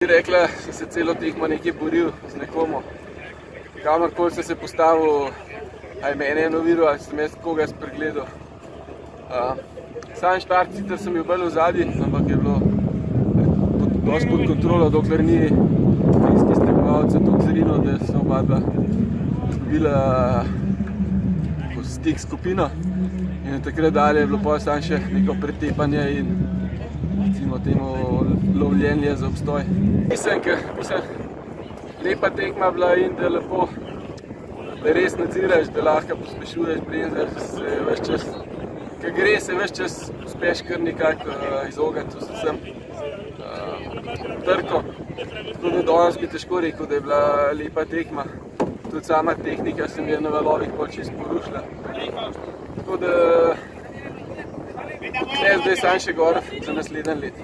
Rekla, sem se celo tekmo nekaj boril z nekomu. Kamorkoli sem se postavil, ali mene je noviral, ali sem jaz koga spregledal. Sam štart sicer sem bil bolj v zadnji, ampak je bilo dosti pod kontrolo, dokler ni finski stegovalce toliko zrinil, da so oba dva dobila stik skupino. In takrat dalje je bilo pa samo še neko pretepanje in recimo temu lovljenje za obstoj. Mislim, lepa tekma bila in da lepo, da res nadziraš, da lahko pospešuješ, brenzaš se ves čas. Ko gre se ves čas uspeš kar nekako izogati vsem trkom. Tako da danes bi težko rekel, da je bila lepa tekma. Tudi sama tehnika se mi je na valovih čisto porušila. Tako da zdaj sam še gor za naslednje let.